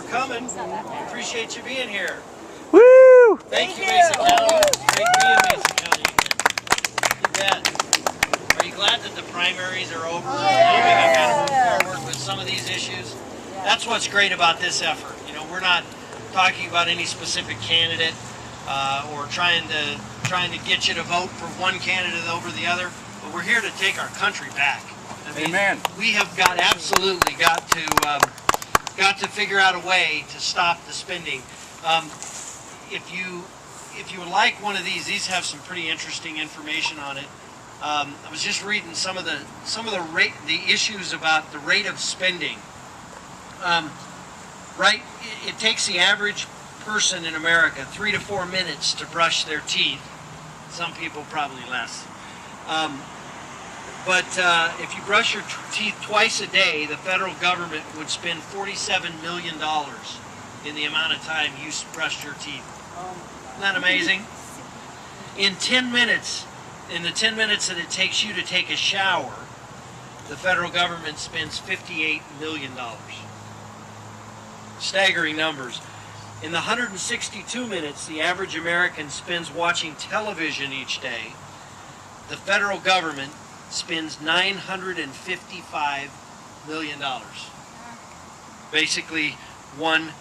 coming. We appreciate you being here. Woo! Thank you, Mason County. Great being Mason County again. You bet. Are you glad that the primaries are over? Moving forward with some of these issues. That's what's great about this effort. You know, we're not talking about any specific candidate or trying to get you to vote for one candidate over the other, but we're here to take our country back. I mean, Amen. We have absolutely got to figure out a way to stop the spending. If you would like one of these have some pretty interesting information on it. I was just reading some of the issues about the rate of spending. Right, it takes the average person in America 3 to 4 minutes to brush their teeth. Some people probably less. But if you brush your teeth twice a day, the federal government would spend $47 million in the amount of time you brushed your teeth. Isn't that amazing? In 10 minutes, in the 10 minutes that it takes you to take a shower, the federal government spends $58 million. Staggering numbers. In the 162 minutes the average American spends watching television each day, the federal government spends $955 million. Basically $1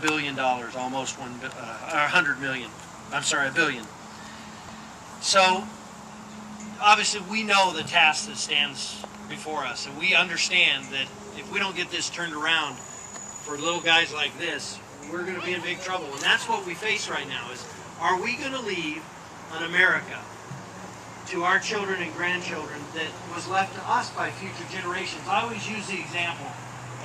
billion, almost 100 million. I'm sorry, $1 billion. So obviously we know the task that stands before us, and we understand that if we don't get this turned around for little guys like this, we're going to be in big trouble. And that's what we face right now is, are we going to leave an America to our children and grandchildren that was left to us by future generations? I always use the example,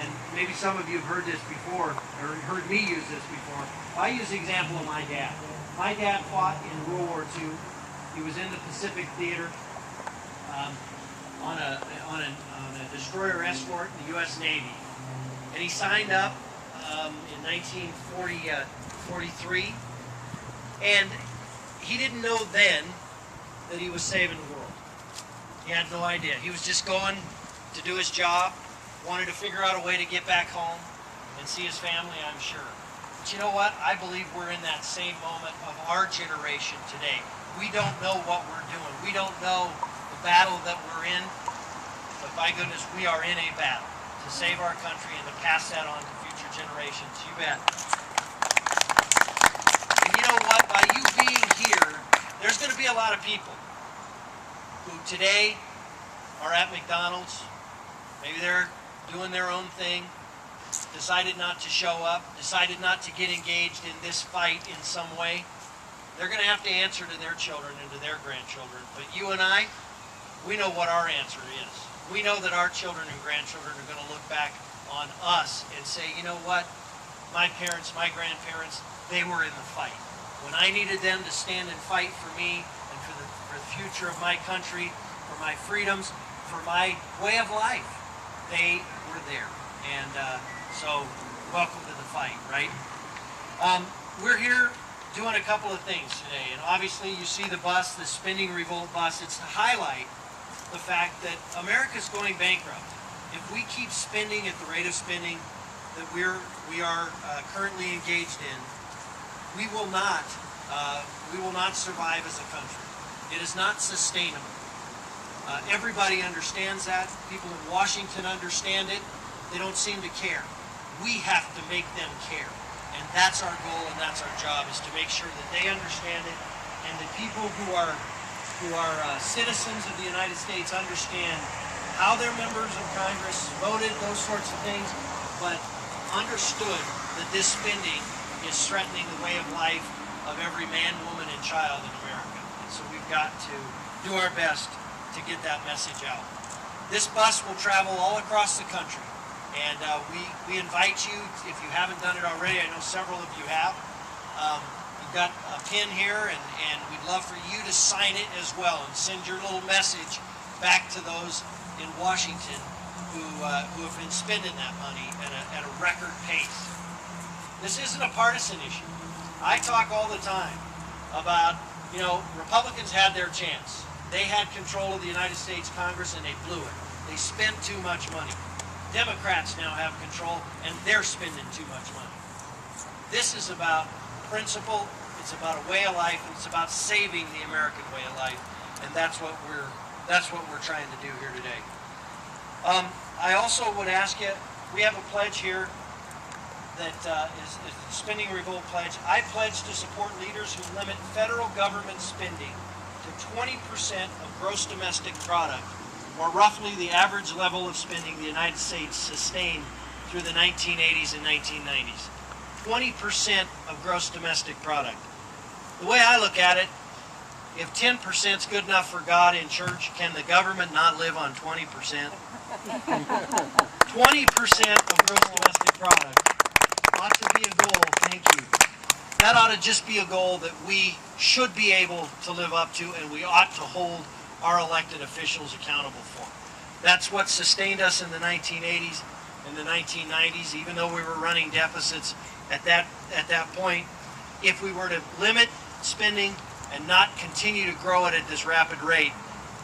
and maybe some of you have heard this before, or heard me use this before. I use the example of my dad. My dad fought in World War II. He was in the Pacific Theater on a destroyer escort in the U.S. Navy. And he signed up in 1943, and he didn't know then that he was saving the world. He had no idea. He was just going to do his job, wanted to figure out a way to get back home and see his family, I'm sure. But you know what? I believe we're in that same moment of our generation today. We don't know what we're doing. We don't know the battle that we're in, but by goodness, we are in a battle to save our country and to pass that on to future generations. You bet. And you know what? By you being here, there's going to be a lot of people who today are at McDonald's. Maybe they're doing their own thing, decided not to show up, decided not to get engaged in this fight in some way. They're going to have to answer to their children and to their grandchildren. But you and I, we know what our answer is. We know that our children and grandchildren are going to look back on us and say, you know what, my parents, my grandparents, they were in the fight. When I needed them to stand and fight for me and for the future of my country, for my freedoms, for my way of life, they were there. And so, welcome to the fight, right? We're here doing a couple of things today, and obviously you see the bus, the spending Revolt bus. It's to highlight the fact that America's going bankrupt. If we keep spending at the rate of spending that we are currently engaged in, we will not survive as a country. It is not sustainable. Everybody understands that. People in Washington understand it. They don't seem to care. We have to make them care. And that's our goal, and that's our job, is to make sure that they understand it, and that people who are citizens of the United States understand how their members of Congress voted, those sorts of things, but understood that this spending is threatening the way of life of every man, woman, and child in America. And so we've got to do our best to get that message out. This bus will travel all across the country. And we invite you, if you haven't done it already, I know several of you have, you've got a pin here, and we'd love for you to sign it as well and send your little message back to those in Washington who have been spending that money at a record pace. This isn't a partisan issue. I talk all the time about, you know, Republicans had their chance. They had control of the United States Congress and they blew it. They spent too much money. Democrats now have control, and they're spending too much money. This is about principle. It's about a way of life, and it's about saving the American way of life, and that's what we're trying to do here today. I also would ask you, we have a pledge here that is the Spending Revolt pledge. I pledge to support leaders who limit federal government spending to 20% of gross domestic product, or roughly the average level of spending the United States sustained through the 1980s and 1990s. 20% of gross domestic product. The way I look at it, if 10% is good enough for God in church, can the government not live on 20%? 20% of gross domestic product ought to be a goal, thank you. That ought to just be a goal that we should be able to live up to, and we ought to hold our elected officials accountable for. That's what sustained us in the 1980s and the 1990s, even though we were running deficits at that point. If we were to limit spending and not continue to grow it at this rapid rate,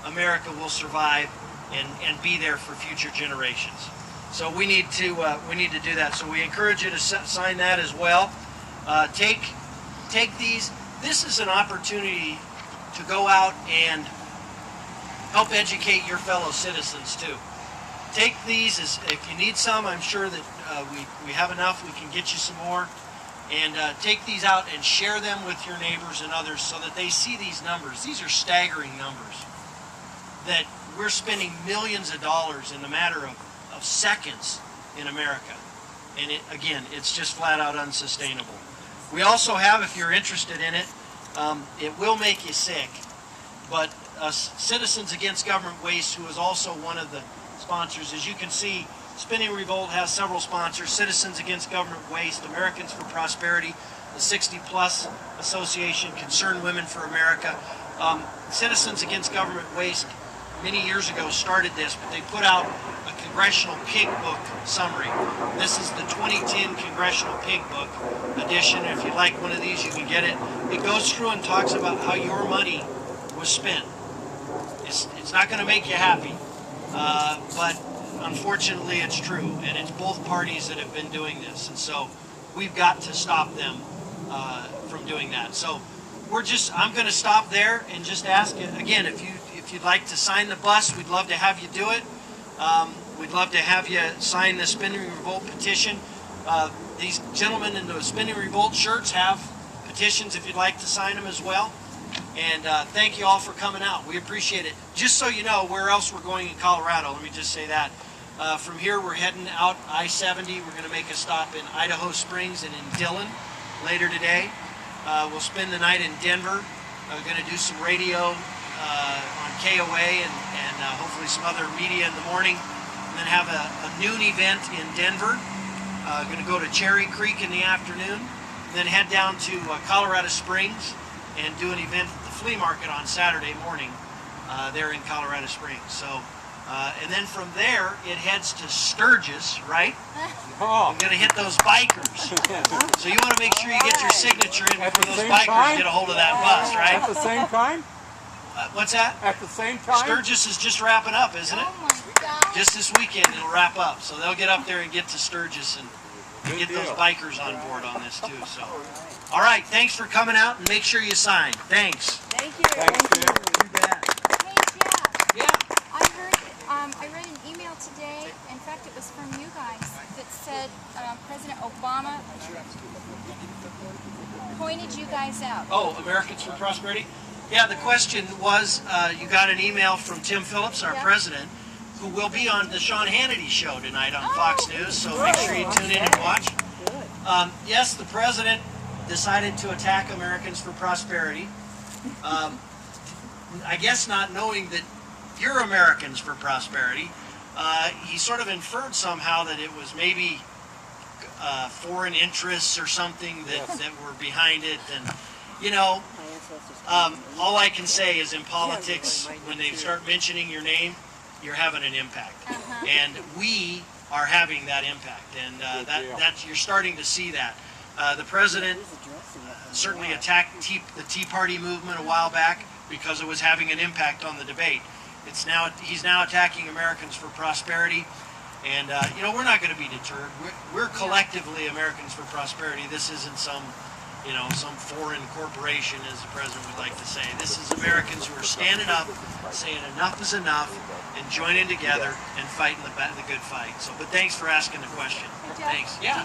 America will survive and be there for future generations. So we need to do that. So we encourage you to sign that as well. Take these. This is an opportunity to go out and help educate your fellow citizens too. Take these if you need some. I'm sure that we have enough. We can get you some more. And take these out and share them with your neighbors and others so that they see these numbers. These are staggering numbers. That we're spending millions of dollars in a matter of seconds in America. And again, it's just flat out unsustainable. We also have, if you're interested in it, it will make you sick, but Citizens Against Government Waste, who is also one of the sponsors. As you can see, Spending Revolt has several sponsors: Citizens Against Government Waste, Americans for Prosperity, the 60+ Association, Concerned Women for America. Citizens Against Government Waste many years ago started this, but they put out a Congressional Pig Book summary. This is the 2010 Congressional Pig Book edition. If you'd like one of these, you can get it. It goes through and talks about how your money was spent. It's not going to make you happy, but unfortunately it's true, and it's both parties that have been doing this, and so we've got to stop them from doing that. So I'm going to stop there and just ask you again, if you'd like to sign the bus, we'd love to have you do it. We'd love to have you sign the Spending Revolt petition. These gentlemen in the Spending Revolt shirts have petitions if you'd like to sign them as well. And thank you all for coming out. We appreciate it. Just so you know where else we're going in Colorado, let me just say that. From here, we're heading out I-70. We're going to make a stop in Idaho Springs and in Dillon later today. We'll spend the night in Denver. We're going to do some radio on KOA and hopefully some other media in the morning. And then have a noon event in Denver. Going to go to Cherry Creek in the afternoon. And then head down to Colorado Springs and do an event at the flea market on Saturday morning there in Colorado Springs. So, and then from there, it heads to Sturgis, right? Oh. We're going to hit those bikers. So you want to make sure you get your signature in before those bikers get a hold of that bus, right? At the same time? What's that? At the same time? Sturgis is just wrapping up, isn't it? Oh my God. Just this weekend it'll wrap up. So they'll get up there and get to Sturgis and get those bikers on board on this too. So, all right, thanks for coming out, and make sure you sign. Thanks. Thank you. Thanks, Jim. You bet. Hey, Jeff. Yeah. I read an email today. In fact, it was from you guys that said President Obama pointed you guys out. Oh, Americans for Prosperity? Yeah, the question was, you got an email from Tim Phillips, our president, who will be on the Sean Hannity show tonight on Fox News, so make sure you tune in and watch. Yes, the president decided to attack Americans for Prosperity. I guess not knowing that you're Americans for Prosperity, he sort of inferred somehow that it was maybe foreign interests or something that were behind it. And, you know, all I can say is in politics, when they start mentioning your name, you're having an impact. And we are having that impact. And that's you're starting to see that. The president certainly attacked the Tea Party movement a while back because it was having an impact on the debate. He's now attacking Americans for Prosperity. And you know, we're not going to be deterred. We're collectively Americans for Prosperity. This isn't some, you know, some foreign corporation, as the president would like to say. This is Americans who are standing up, saying enough is enough, and joining together and fighting the good fight. So, but thanks for asking the question. Hey, Jeff. Thanks. Yeah.